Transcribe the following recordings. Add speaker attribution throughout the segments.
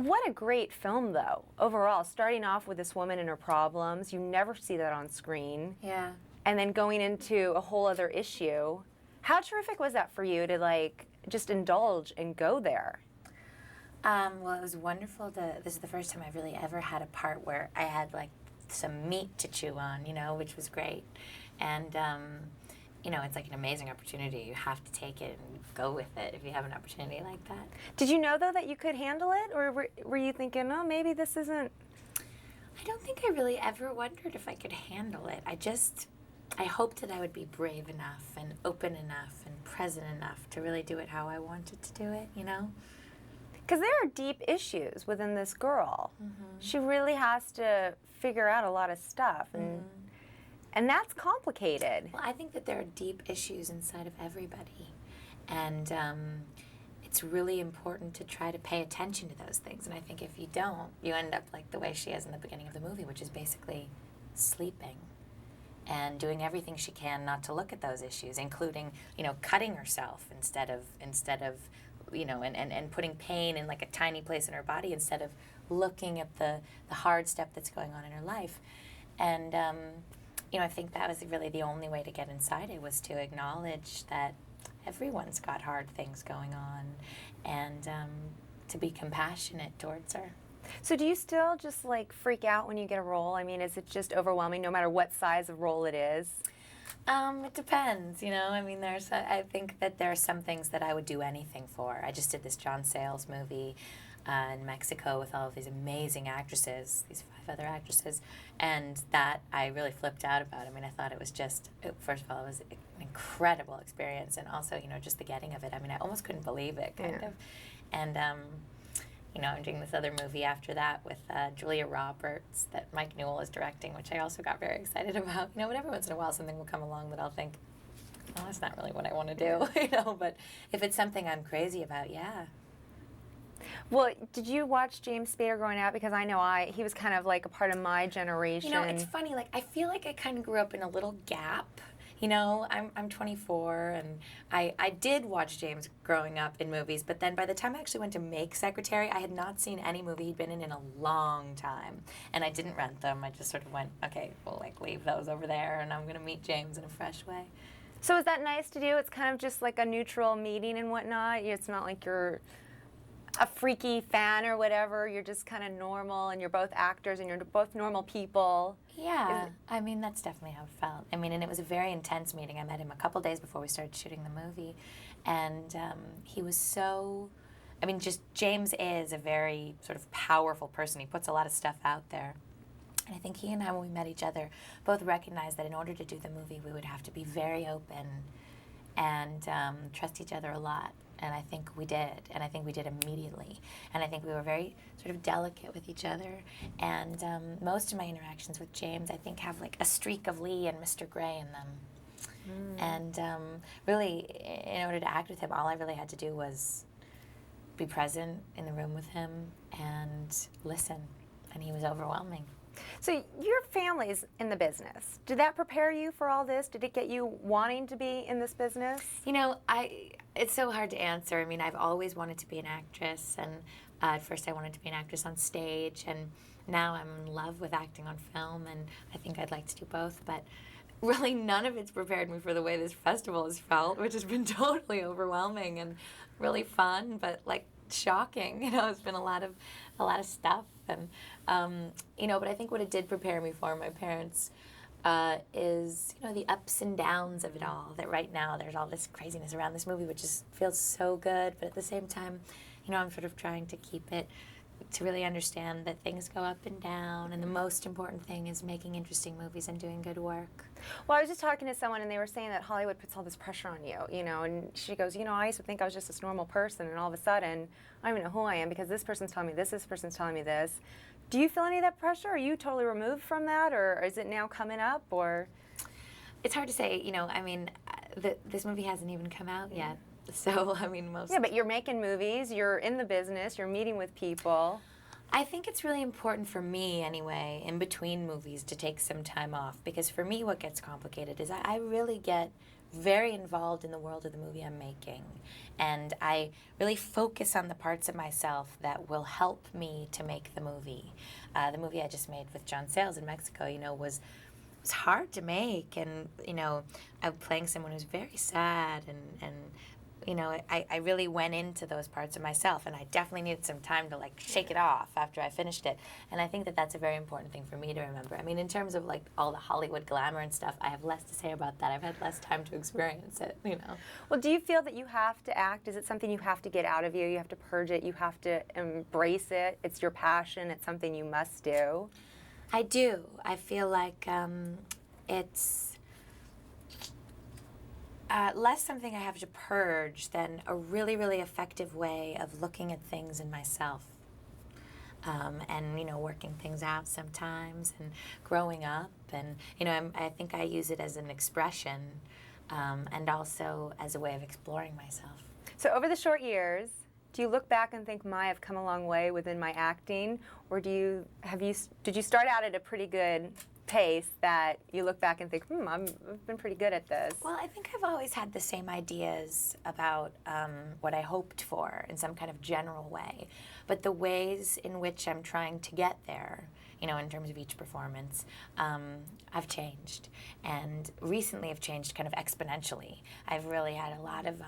Speaker 1: What a great film, though, overall. Starting off with this woman and her problems, you never see that on screen.
Speaker 2: Yeah.
Speaker 1: And then going into a whole other issue. How terrific was that for you to, like, just indulge and go there?
Speaker 2: Well, it was wonderful this is the first time I've really ever had a part where I had, like, some meat to chew on, you know, which was great. And, you know, it's like an amazing opportunity. You have to take it and go with it if you have an opportunity like that.
Speaker 1: Did you know, though, that you could handle it? Or were you thinking, oh, maybe this isn't...
Speaker 2: I don't think I really ever wondered if I could handle it. I hoped that I would be brave enough and open enough and present enough to really do it how I wanted to do it, you know?
Speaker 1: Because there are deep issues within this girl. She really has to figure out a lot of stuff, and that's complicated.
Speaker 2: Well, I think that there are deep issues inside of everybody, and it's really important to try to pay attention to those things. And I think if you don't, you end up like the way she is in the beginning of the movie, which is basically sleeping and doing everything she can not to look at those issues, including, you know, cutting herself instead of you know, and putting pain in like a tiny place in her body instead of looking at the hard stuff that's going on in her life. And, you know, I think that was really the only way to get inside it, was to acknowledge that everyone's got hard things going on, and to be compassionate towards her.
Speaker 1: So do you still just like freak out when you get a role? I mean, is it just overwhelming no matter what size of role it is?
Speaker 2: It depends, you know. I mean, I think that there are some things that I would do anything for. I just did this John Sayles movie in Mexico with all of these amazing actresses, these 5 other actresses, and that I really flipped out about. I mean, I thought it was just, first of all, it was an incredible experience, and also, you know, just the getting of it. I mean, I almost couldn't believe it, kind of. And, you know, I'm doing this other movie after that with Julia Roberts that Mike Newell is directing, which I also got very excited about. You know, but every once in a while something will come along that I'll think, oh, that's not really what I want to do, you know. But if it's something I'm crazy about, yeah.
Speaker 1: Well, did you watch James Spader growing up? Because I know he was kind of like a part of my generation.
Speaker 2: You know, it's funny, like, I feel like I kind of grew up in a little gap. You know, I'm 24, and I did watch James growing up in movies, but then by the time I actually went to make Secretary, I had not seen any movie he'd been in a long time. And I didn't rent them. I just sort of went, okay, we'll, like, leave those over there, and I'm going to meet James in a fresh way.
Speaker 1: So is that nice to do? It's kind of just like a neutral meeting and whatnot? It's not like you're a freaky fan or whatever. You're just kind of normal, and you're both actors, and you're both normal people.
Speaker 2: Yeah, I mean, that's definitely how it felt. I mean, and it was a very intense meeting. I met him a couple days before we started shooting the movie, and he was so, I mean, just James is a very sort of powerful person. He puts a lot of stuff out there. And I think he and I, when we met each other, both recognized that in order to do the movie, we would have to be very open and trust each other a lot. And I think we did, and I think we did immediately. And I think we were very sort of delicate with each other. And most of my interactions with James, I think, have like a streak of Lee and Mr. Gray in them. And really, in order to act with him, all I really had to do was be present in the room with him and listen. And he was overwhelming.
Speaker 1: So your family's in the business. Did that prepare you for all this? Did it get you wanting to be in this business?
Speaker 2: You know, it's so hard to answer. I mean, I've always wanted to be an actress, and at first I wanted to be an actress on stage, and now I'm in love with acting on film, and I think I'd like to do both, but really none of it's prepared me for the way this festival has felt, which has been totally overwhelming and really fun, but like shocking. You know, it's been a lot of stuff, and you know, but I think what it did prepare me for, my parents, is, you know, the ups and downs of it all. That right now there's all this craziness around this movie, which feels so good, but at the same time, you know, I'm sort of trying to keep it, to really understand that things go up and down, and the most important thing is making interesting movies and doing good work.
Speaker 1: Well, I was just talking to someone, and they were saying that Hollywood puts all this pressure on you, you know, and she goes, you know, I used to think I was just this normal person, and all of a sudden, I don't even know who I am because this person's telling me this person's telling me this. Do you feel any of that pressure? Are you totally removed from that, or is it now coming up, or?
Speaker 2: It's hard to say, you know, I mean, this movie hasn't even come out yet. So, I mean, most...
Speaker 1: Yeah, but you're making movies, you're in the business, you're meeting with people.
Speaker 2: I think it's really important for me, anyway, in between movies, to take some time off. Because for me, what gets complicated is I really get very involved in the world of the movie I'm making, and I really focus on the parts of myself that will help me to make the movie. The movie I just made with John Sayles in Mexico, was hard to make, and I'm playing someone who's very sad, and I really went into those parts of myself, and I definitely needed some time to like shake it off after I finished it. And I think that that's a very important thing for me to remember. I mean, in terms of like all the Hollywood glamour and stuff, I have less to say about that. I've had less time to experience it,
Speaker 1: Well, do you feel that you have to act? Is it something you have to get out of you? You have to purge it? You have to embrace it? It's your passion? It's something you must do?
Speaker 2: I do. I feel like it's less something I have to purge than a really, really effective way of looking at things in myself. And working things out sometimes, and growing up, and I think I use it as an expression, and also as a way of exploring myself.
Speaker 1: So over the short years, do you look back and think, I've come a long way within my acting, or did you start out at a pretty good pace that you look back and think, I've been pretty good at this?
Speaker 2: Well, I think I've always had the same ideas about what I hoped for in some kind of general way, but the ways in which I'm trying to get there, in terms of each performance, have changed, and recently have changed kind of exponentially. I've really had a lot of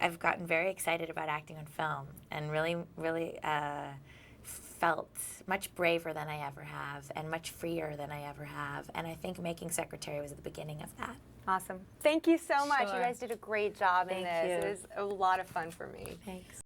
Speaker 2: I've gotten very excited about acting on film, and really felt much braver than I ever have, and much freer than I ever have. And I think making Secretary was the beginning of that.
Speaker 1: Awesome. Thank you so much.
Speaker 2: Sure.
Speaker 1: You guys did a great job in this.
Speaker 2: Thank you.
Speaker 1: It was a lot of fun for me.
Speaker 2: Thanks.